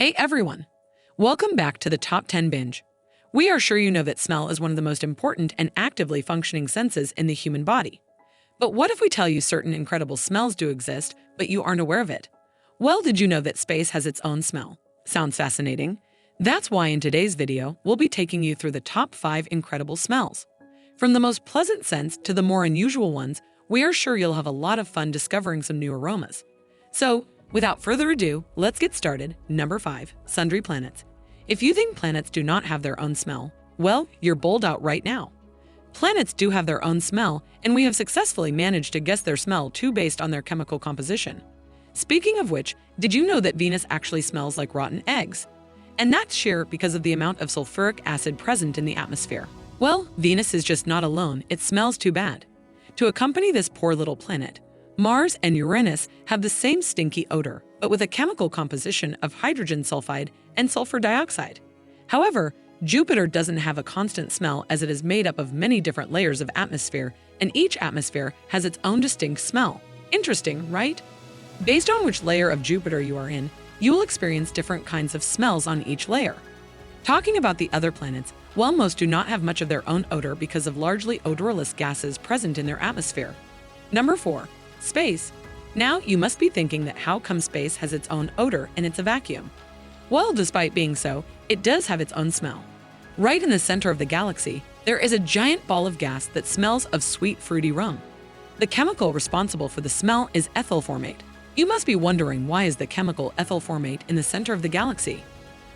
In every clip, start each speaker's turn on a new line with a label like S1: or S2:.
S1: Hey everyone! Welcome back to the Top 10 Binge. We are sure you know that smell is one of the most important and actively functioning senses in the human body. But what if we tell you certain incredible smells do exist, but you aren't aware of it? Well, did you know that space has its own smell? Sounds fascinating? That's why in today's video, we'll be taking you through the top 5 incredible smells. From the most pleasant scents to the more unusual ones, we are sure you'll have a lot of fun discovering some new aromas. So, without further ado, let's get started. Number 5. Sundry planets. If you think planets do not have their own smell, well, you're bowled out right now. Planets do have their own smell, and we have successfully managed to guess their smell too based on their chemical composition. Speaking of which, did you know that Venus actually smells like rotten eggs? And that's sheer because of the amount of sulfuric acid present in the atmosphere. Well, Venus is just not alone, it smells too bad. To accompany this poor little planet, Mars and Uranus have the same stinky odor, but with a chemical composition of hydrogen sulfide and sulfur dioxide. However, Jupiter doesn't have a constant smell as it is made up of many different layers of atmosphere, and each atmosphere has its own distinct smell. Interesting, right? Based on which layer of Jupiter you are in, you will experience different kinds of smells on each layer. Talking about the other planets, while most do not have much of their own odor because of largely odorless gases present in their atmosphere. Number 4. Space. Now, you must be thinking that how come space has its own odor and it's a vacuum? Well, despite being so, it does have its own smell. Right in the center of the galaxy, there is a giant ball of gas that smells of sweet, fruity rum. The chemical responsible for the smell is ethyl formate. You must be wondering, why is the chemical ethyl formate in the center of the galaxy?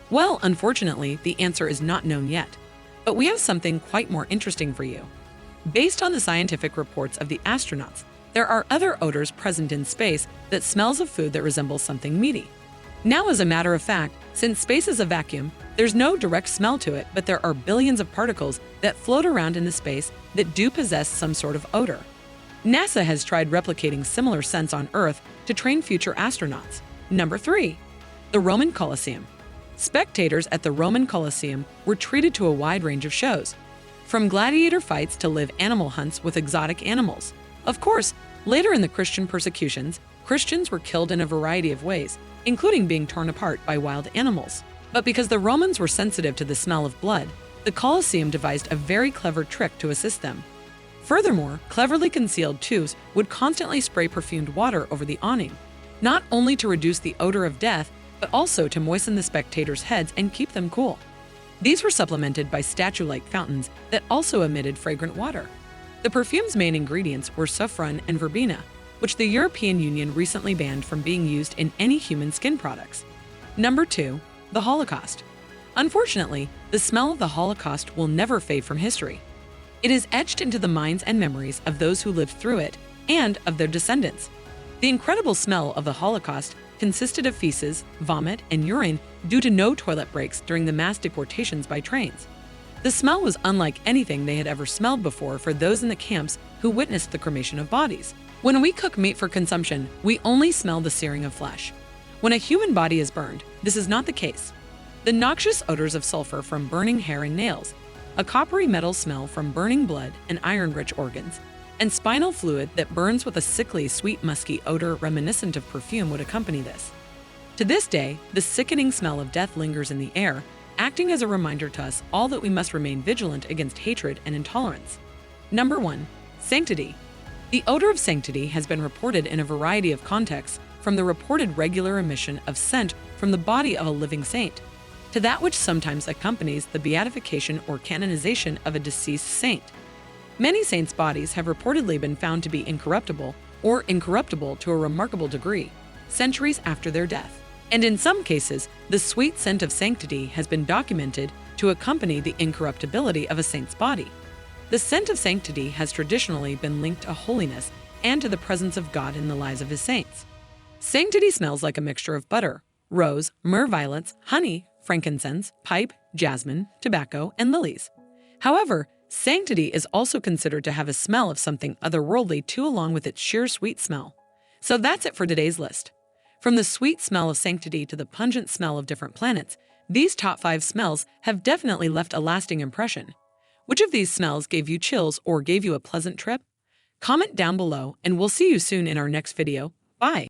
S1: Well, unfortunately, the answer is not known yet. But we have something quite more interesting for you. Based on the scientific reports of the astronauts, there are other odors present in space that smells of food that resembles something meaty. Now, as a matter of fact, since space is a vacuum, there's no direct smell to it, but there are billions of particles that float around in the space that do possess some sort of odor. NASA has tried replicating similar scents on Earth to train future astronauts. Number 3. The Roman Colosseum. Spectators at the Roman Colosseum were treated to a wide range of shows, from gladiator fights to live animal hunts with exotic animals. Of course, later in the Christian persecutions, Christians were killed in a variety of ways, including being torn apart by wild animals. But because the Romans were sensitive to the smell of blood, the Colosseum devised a very clever trick to assist them. Furthermore, cleverly concealed tubes would constantly spray perfumed water over the awning, not only to reduce the odor of death, but also to moisten the spectators' heads and keep them cool. These were supplemented by statue-like fountains that also emitted fragrant water. The perfume's main ingredients were saffron and verbena, which the European Union recently banned from being used in any human skin products. Number 2. The Holocaust. Unfortunately, the smell of the Holocaust will never fade from history. It is etched into the minds and memories of those who lived through it and of their descendants. The incredible smell of the Holocaust consisted of feces, vomit, and urine due to no toilet breaks during the mass deportations by trains. The smell was unlike anything they had ever smelled before for those in the camps who witnessed the cremation of bodies. When we cook meat for consumption, we only smell the searing of flesh. When a human body is burned, this is not the case. The noxious odors of sulfur from burning hair and nails, a coppery metal smell from burning blood and iron-rich organs, and spinal fluid that burns with a sickly, sweet, musky odor reminiscent of perfume would accompany this. To this day, the sickening smell of death lingers in the air, acting as a reminder to us all that we must remain vigilant against hatred and intolerance. Number 1. Sanctity. The odor of sanctity has been reported in a variety of contexts, from the reported regular emission of scent from the body of a living saint, to that which sometimes accompanies the beatification or canonization of a deceased saint. Many saints' bodies have reportedly been found to be incorruptible or incorruptible to a remarkable degree, centuries after their death. And in some cases, the sweet scent of sanctity has been documented to accompany the incorruptibility of a saint's body. The scent of sanctity has traditionally been linked to holiness and to the presence of God in the lives of his saints. Sanctity smells like a mixture of butter, rose, myrrh violets, honey, frankincense, pipe, jasmine, tobacco, and lilies. However, sanctity is also considered to have a smell of something otherworldly too, along with its sheer sweet smell. So that's it for today's list. From the sweet smell of sanctity to the pungent smell of different planets, these top 5 smells have definitely left a lasting impression. Which of these smells gave you chills or gave you a pleasant trip? Comment down below, and we'll see you soon in our next video. Bye!